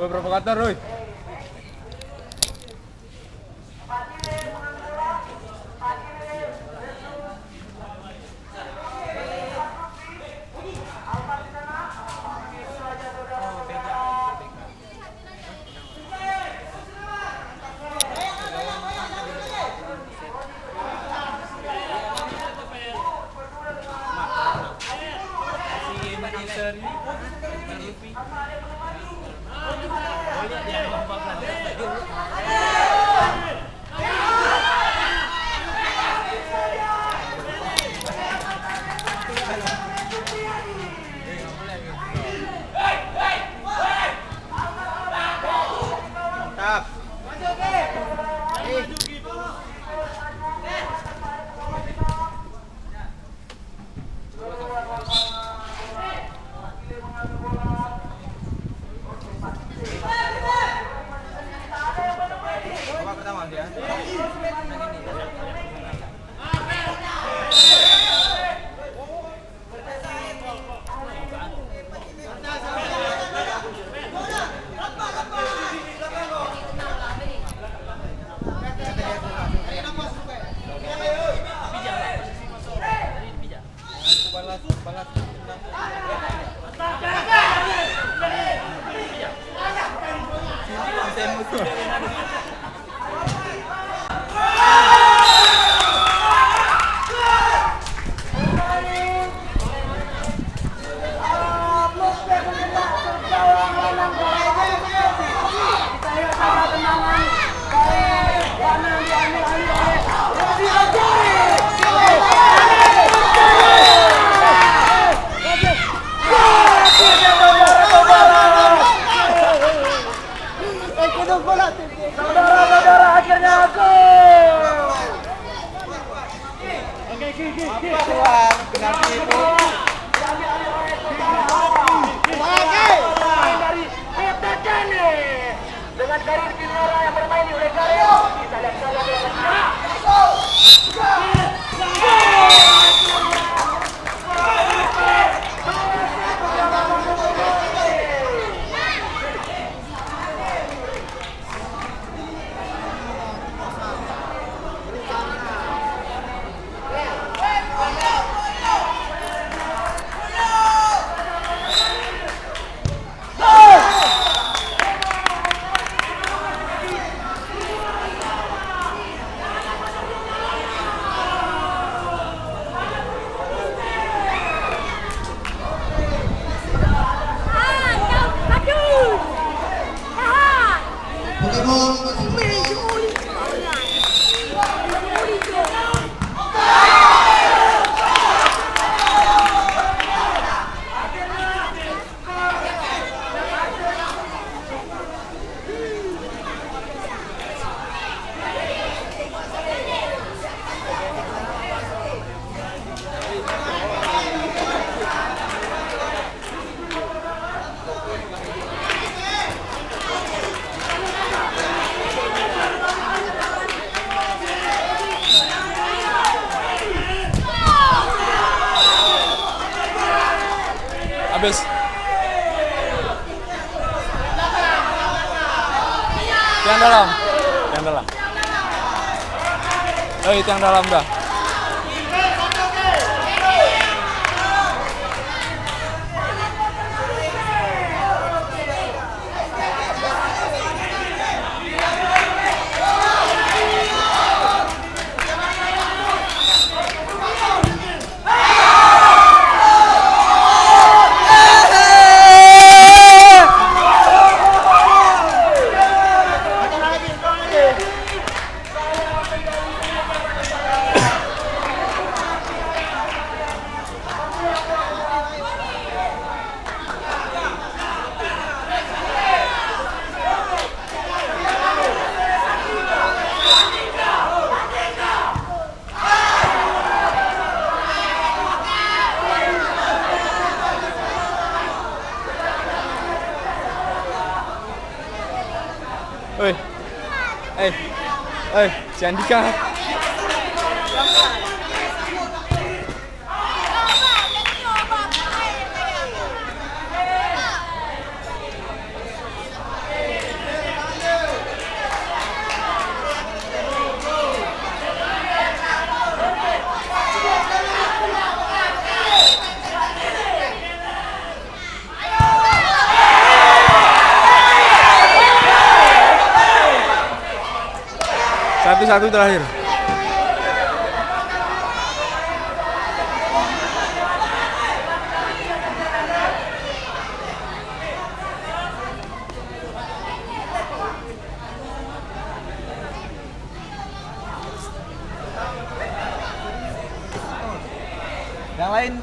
provokator, woi. Saudara-saudara, akhirnya gol. Keluar penalti itu. Dari Petacane dengan karir Kimura yang bermain di Ulegario. Kita lihat saja. Habis. Yang dalam. Yang dalam. Oh, itu yang dalam dah. Oi. Si Andika. 1-1 terakhir. Yang lain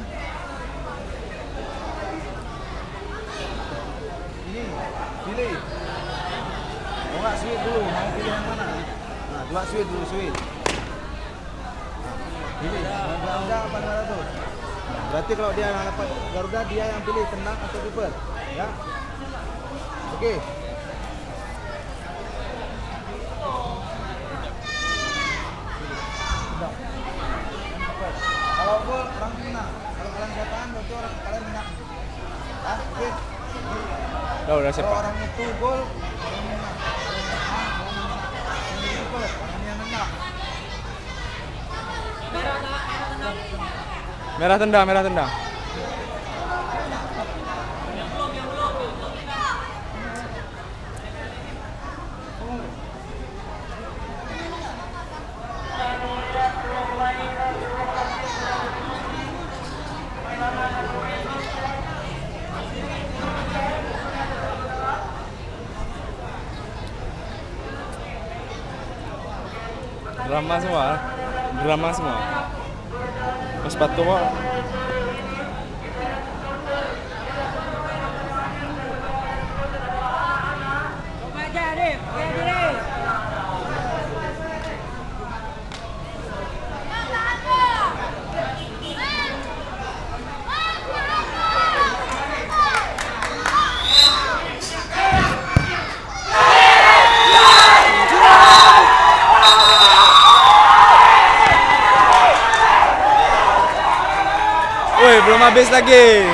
ini pilih. Oh nggak sweet dulu, mau pilih yang mana? Nah, dua sweet dulu sweet. Pilih, Garuda apa 500? Nah, berarti kalau dia yang dapat Garuda dia yang pilih tenang atau keeper, ya? Oke. Kalau gol orang menang, kalau kalian katakan berarti orang kalian menang. Ah, oke. Udah Kalau sepak. orang itu gol, orang menang. Yang itu gol, orang yang menang. Merah tendang, merah tendang. Drama semua, drama semua. Sepatu kok. Woi, belum habis lagi.